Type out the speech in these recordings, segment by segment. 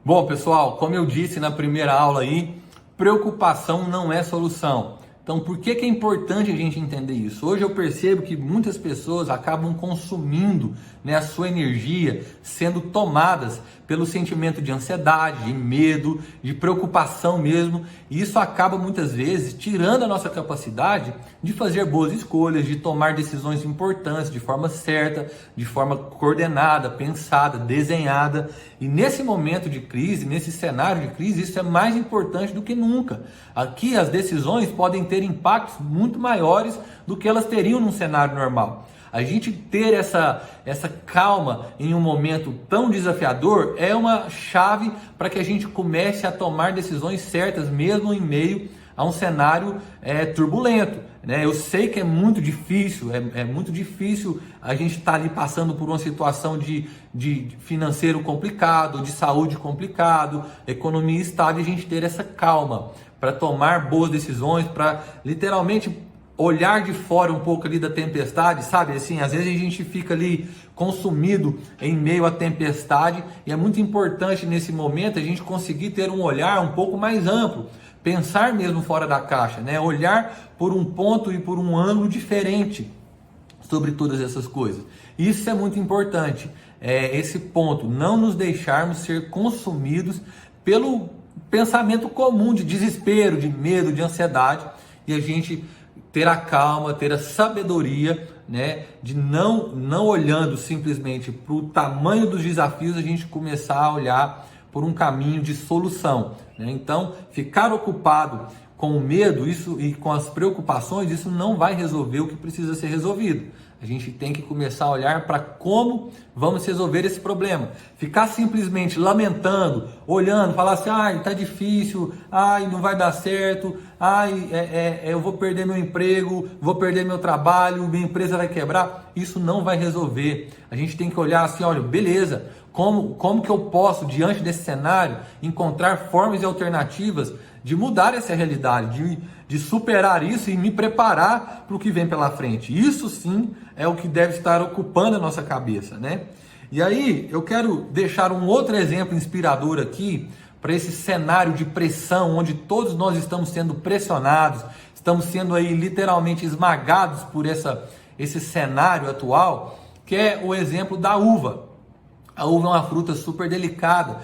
Bom, pessoal, como eu disse na primeira aula aí, preocupação não é solução. Então, por que é importante a gente entender isso? Hoje eu percebo que muitas pessoas acabam consumindo, a sua energia, sendo tomadas pelo sentimento de ansiedade, de medo, de preocupação mesmo. E isso acaba muitas vezes tirando a nossa capacidade de fazer boas escolhas, de tomar decisões importantes de forma certa, de forma coordenada, pensada, desenhada. E nesse momento de crise, nesse cenário de crise, isso é mais importante do que nunca. Aqui as decisões podem ter impactos muito maiores do que elas teriam num cenário normal. A gente ter essa calma em um momento tão desafiador é uma chave para que a gente comece a tomar decisões certas, mesmo em meio a um cenário turbulento. Eu sei que é muito difícil, é muito difícil a gente estar ali passando por uma situação de financeiro complicado, de saúde complicado, economia estável, e a gente ter essa calma para tomar boas decisões, para literalmente olhar de fora um pouco ali da tempestade, sabe? Assim, às vezes a gente fica ali consumido em meio à tempestade e é muito importante nesse momento a gente conseguir ter um olhar um pouco mais amplo, pensar mesmo fora da caixa, Olhar por um ponto e por um ângulo diferente sobre todas essas coisas. Isso é muito importante, esse ponto, não nos deixarmos ser consumidos pelo pensamento comum de desespero, de medo, de ansiedade, e a gente ter a calma, ter a sabedoria, de não olhando simplesmente para o tamanho dos desafios, a gente começar a olhar por um caminho de solução. Então, ficar ocupado com o medo e com as preocupações, isso não vai resolver o que precisa ser resolvido. A gente tem que começar a olhar para como vamos resolver esse problema. Ficar simplesmente lamentando, olhando, falar assim, tá difícil, não vai dar certo, eu vou perder meu emprego, vou perder meu trabalho, minha empresa vai quebrar. Isso não vai resolver. A gente tem que olhar assim, olha, beleza, como que eu posso, diante desse cenário, encontrar formas e alternativas de mudar essa realidade, de superar isso e me preparar para o que vem pela frente. Isso sim é o que deve estar ocupando a nossa cabeça, E aí eu quero deixar um outro exemplo inspirador aqui para esse cenário de pressão, onde todos nós estamos sendo pressionados, estamos sendo aí literalmente esmagados por esse cenário atual, que é o exemplo da uva. A uva é uma fruta super delicada,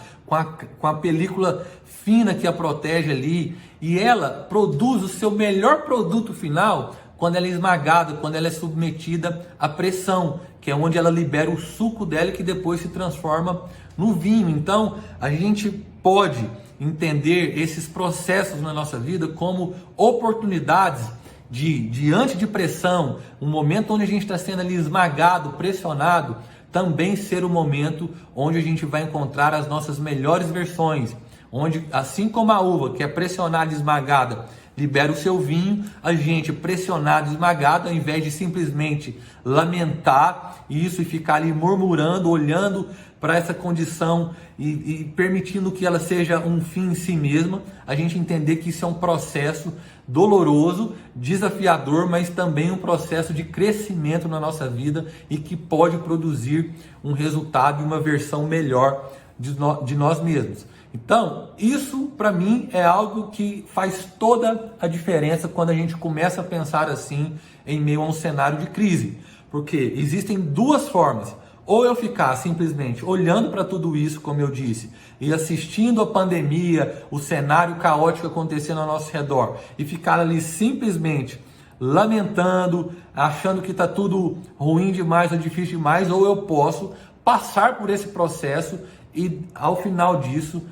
com a película fina que a protege ali, e ela produz o seu melhor produto final quando ela é esmagada, quando ela é submetida à pressão, que é onde ela libera o suco dela que depois se transforma no vinho. Então, a gente pode entender esses processos na nossa vida como oportunidades diante de pressão, um momento onde a gente está sendo ali esmagado, pressionado, também ser o momento onde a gente vai encontrar as nossas melhores versões, onde, assim como a uva, que é pressionada e esmagada, libera o seu vinho, a gente pressionado e esmagado, ao invés de simplesmente lamentar isso e ficar ali murmurando, olhando para essa condição e permitindo que ela seja um fim em si mesma, a gente entender que isso é um processo doloroso, desafiador, mas também um processo de crescimento na nossa vida e que pode produzir um resultado e uma versão melhor de nós mesmos. Então, isso para mim é algo que faz toda a diferença quando a gente começa a pensar assim em meio a um cenário de crise. Porque existem duas formas. Ou eu ficar simplesmente olhando para tudo isso, como eu disse, e assistindo a pandemia, o cenário caótico acontecendo ao nosso redor, e ficar ali simplesmente lamentando, achando que está tudo ruim demais ou difícil demais, ou eu posso passar por esse processo e ao final disso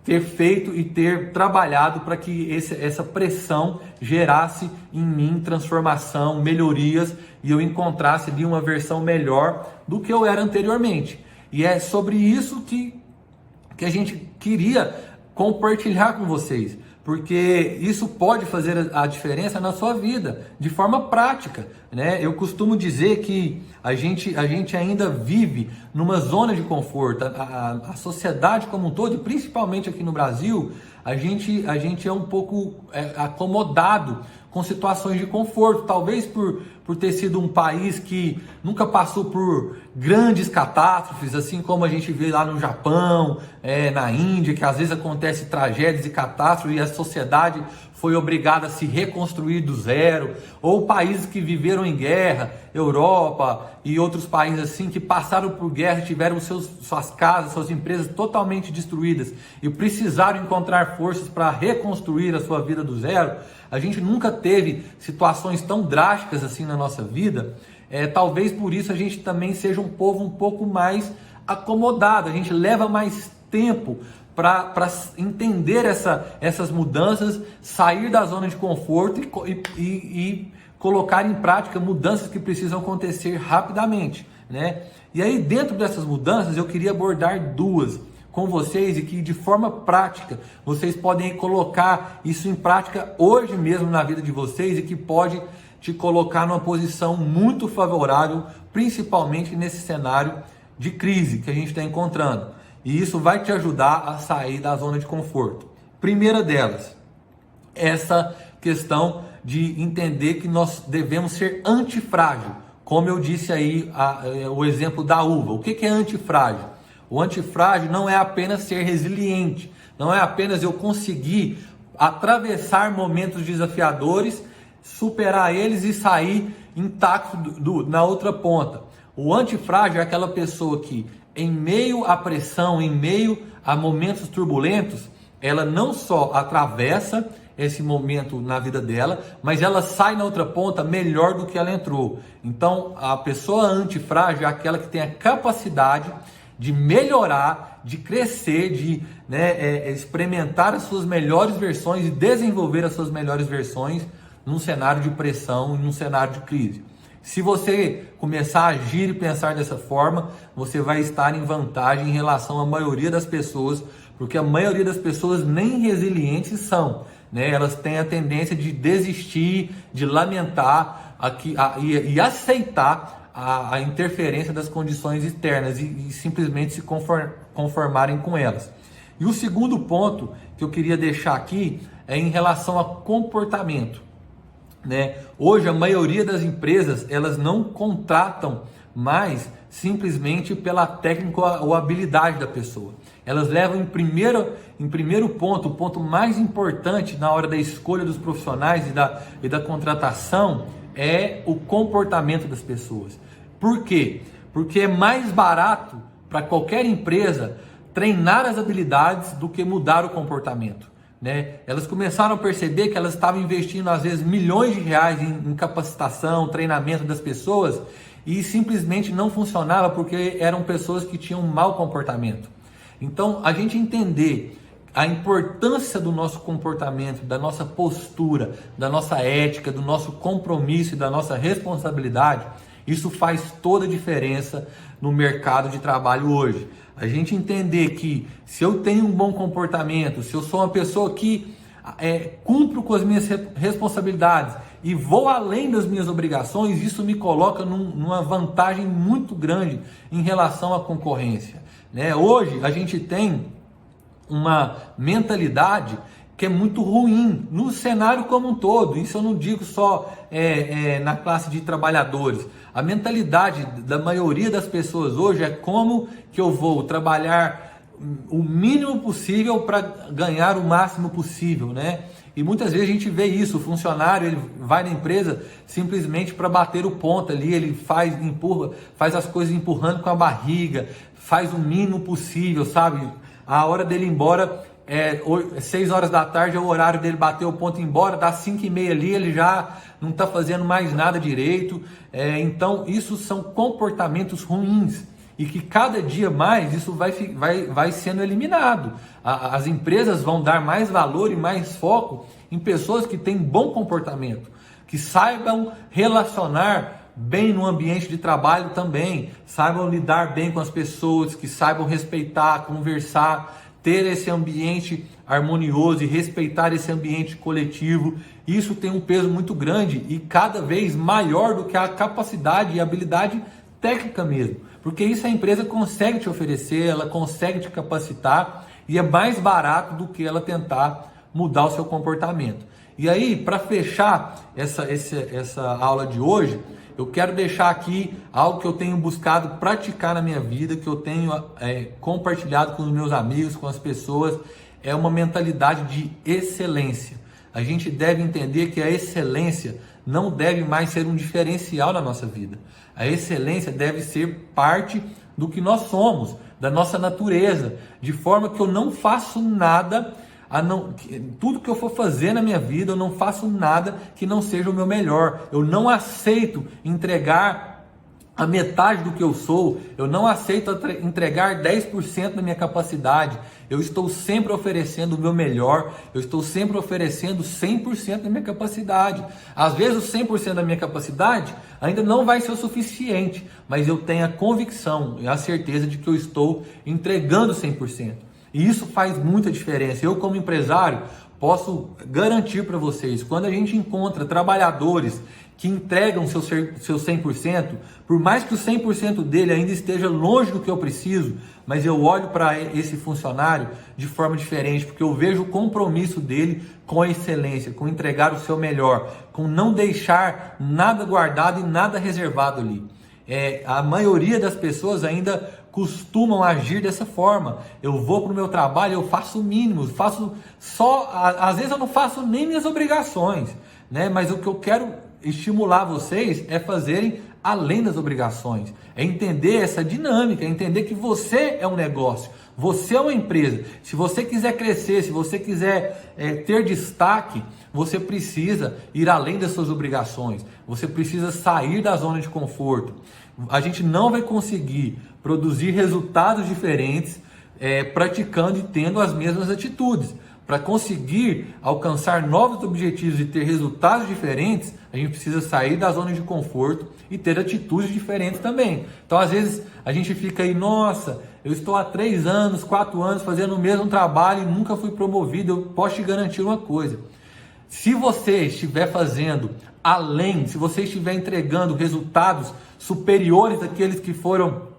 ter feito e ter trabalhado para que essa pressão gerasse em mim transformação, melhorias, e eu encontrasse ali uma versão melhor do que eu era anteriormente. E é sobre isso que a gente queria compartilhar com vocês, porque isso pode fazer a diferença na sua vida, de forma prática, Eu costumo dizer que a gente ainda vive numa zona de conforto, a sociedade como um todo, e principalmente aqui no Brasil, a gente é um pouco acomodado com situações de conforto, talvez por ter sido um país que nunca passou por grandes catástrofes, assim como a gente vê lá no Japão, na Índia, que às vezes acontece tragédias e catástrofes e a sociedade foi obrigada a se reconstruir do zero, ou países que viveram em guerra, Europa e outros países assim que passaram por guerra e tiveram suas casas, suas empresas totalmente destruídas e precisaram encontrar forças para reconstruir a sua vida do zero. A gente nunca teve situações tão drásticas assim na nossa vida. Talvez por isso a gente também seja um povo um pouco mais acomodado, a gente leva mais tempo para entender essas mudanças, sair da zona de conforto e colocar em prática mudanças que precisam acontecer rapidamente, né? E aí, dentro dessas mudanças, eu queria abordar duas com vocês e que de forma prática vocês podem colocar isso em prática hoje mesmo na vida de vocês e que pode te colocar numa posição muito favorável, principalmente nesse cenário de crise que a gente está encontrando. E isso vai te ajudar a sair da zona de conforto. Primeira delas, essa questão de entender que nós devemos ser antifrágil. Como eu disse aí, o exemplo da uva. O que é antifrágil? O antifrágil não é apenas ser resiliente, não é apenas eu conseguir atravessar momentos desafiadores, superar eles e sair intacto na outra ponta. O antifrágil é aquela pessoa que, em meio à pressão, em meio a momentos turbulentos, ela não só atravessa esse momento na vida dela, mas ela sai na outra ponta melhor do que ela entrou. Então, a pessoa antifrágil é aquela que tem a capacidade de melhorar, de crescer, de experimentar as suas melhores versões e desenvolver as suas melhores versões num cenário de pressão, num cenário de crise. Se você começar a agir e pensar dessa forma, você vai estar em vantagem em relação à maioria das pessoas, porque a maioria das pessoas nem resilientes são, né? Elas têm a tendência de desistir, de lamentar e aceitar a interferência das condições externas e simplesmente se conformarem com elas. E o segundo ponto que eu queria deixar aqui é em relação a comportamento, né? Hoje a maioria das empresas elas não contratam mais simplesmente pela técnica ou habilidade da pessoa. Elas levam em primeiro ponto, o ponto mais importante na hora da escolha dos profissionais e da contratação é o comportamento das pessoas. Por quê? Porque é mais barato para qualquer empresa treinar as habilidades do que mudar o comportamento, né? Elas começaram a perceber que elas estavam investindo às vezes milhões de reais em capacitação, treinamento das pessoas e simplesmente não funcionava porque eram pessoas que tinham um mau comportamento. Então, a gente entender a importância do nosso comportamento, da nossa postura, da nossa ética, do nosso compromisso e da nossa responsabilidade, isso faz toda a diferença no mercado de trabalho hoje. A gente entender que se eu tenho um bom comportamento, se eu sou uma pessoa que cumpro com as minhas responsabilidades e vou além das minhas obrigações, isso me coloca numa vantagem muito grande em relação à concorrência, né? Hoje a gente tem uma mentalidade que é muito ruim no cenário como um todo. Isso eu não digo só na classe de trabalhadores. A mentalidade da maioria das pessoas hoje é como que eu vou trabalhar o mínimo possível para ganhar o máximo possível, né? E muitas vezes a gente vê isso, o funcionário ele vai na empresa simplesmente para bater o ponto ali, ele faz as coisas empurrando com a barriga, faz o mínimo possível, sabe? A hora dele ir embora 6 horas da tarde é o horário dele bater o ponto e ir embora, dá 5h30 ali, ele já não está fazendo mais nada direito. Então isso são comportamentos ruins e que cada dia mais isso vai sendo eliminado. As empresas vão dar mais valor e mais foco em pessoas que têm bom comportamento, que saibam relacionar bem no ambiente de trabalho também, saibam lidar bem com as pessoas, que saibam respeitar, conversar, ter esse ambiente harmonioso e respeitar esse ambiente coletivo. Isso tem um peso muito grande e cada vez maior do que a capacidade e habilidade técnica mesmo, porque isso a empresa consegue te oferecer, ela consegue te capacitar e é mais barato do que ela tentar mudar o seu comportamento. E aí, para fechar essa aula de hoje, eu quero deixar aqui algo que eu tenho buscado praticar na minha vida, que eu tenho compartilhado com os meus amigos, com as pessoas, é uma mentalidade de excelência. A gente deve entender que a excelência não deve mais ser um diferencial na nossa vida. A excelência deve ser parte do que nós somos, da nossa natureza, de forma que eu não faço nada, tudo que eu for fazer na minha vida, eu não faço nada que não seja o meu melhor. Eu não aceito entregar a metade do que eu sou, eu não aceito entregar 10% da minha capacidade. Eu estou sempre oferecendo o meu melhor, eu estou sempre oferecendo 100% da minha capacidade. Às vezes o 100% da minha capacidade ainda não vai ser o suficiente, mas eu tenho a convicção e a certeza de que eu estou entregando 100%. E isso faz muita diferença. Eu, como empresário, posso garantir para vocês, quando a gente encontra trabalhadores que entregam seu 100%, por mais que o 100% dele ainda esteja longe do que eu preciso, mas eu olho para esse funcionário de forma diferente, porque eu vejo o compromisso dele com a excelência, com entregar o seu melhor, com não deixar nada guardado e nada reservado ali. A maioria das pessoas ainda costumam agir dessa forma. Eu vou para o meu trabalho, eu faço o mínimo, às vezes eu não faço nem minhas obrigações, né? Mas o que eu quero estimular vocês é fazerem além das obrigações, é entender essa dinâmica, é entender que você é um negócio, você é uma empresa. Se você quiser crescer, se você quiser ter destaque, você precisa ir além das suas obrigações, você precisa sair da zona de conforto. A gente não vai conseguir produzir resultados diferentes praticando e tendo as mesmas atitudes. Para conseguir alcançar novos objetivos e ter resultados diferentes, a gente precisa sair da zona de conforto e ter atitudes diferentes também. Então, às vezes, a gente fica aí, nossa, eu estou há 3 anos, 4 anos fazendo o mesmo trabalho e nunca fui promovido. Eu posso te garantir uma coisa: se você estiver fazendo além, se você estiver entregando resultados superiores àqueles que foram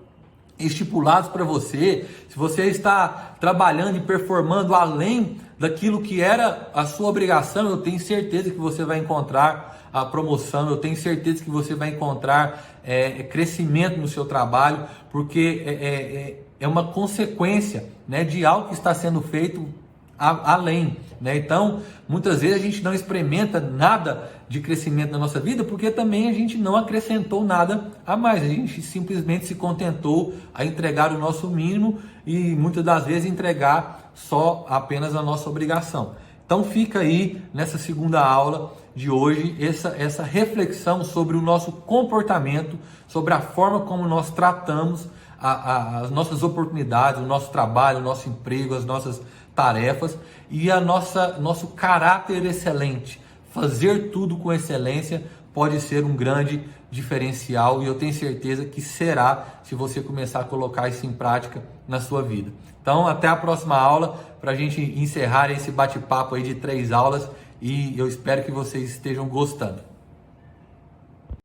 estipulados para você, se você está trabalhando e performando além daquilo que era a sua obrigação, eu tenho certeza que você vai encontrar a promoção, eu tenho certeza que você vai encontrar crescimento no seu trabalho, porque é uma consequência, né, de algo que está sendo feito além, né? Então, muitas vezes a gente não experimenta nada de crescimento na nossa vida porque também a gente não acrescentou nada a mais, a gente simplesmente se contentou a entregar o nosso mínimo e muitas das vezes entregar só apenas a nossa obrigação. Então fica aí nessa segunda aula de hoje essa reflexão sobre o nosso comportamento, sobre a forma como nós tratamos as nossas oportunidades, o nosso trabalho, o nosso emprego, as nossas tarefas e nosso caráter excelente. Fazer tudo com excelência pode ser um grande diferencial e eu tenho certeza que será se você começar a colocar isso em prática na sua vida. Então, até a próxima aula para a gente encerrar esse bate-papo aí de 3 aulas e eu espero que vocês estejam gostando.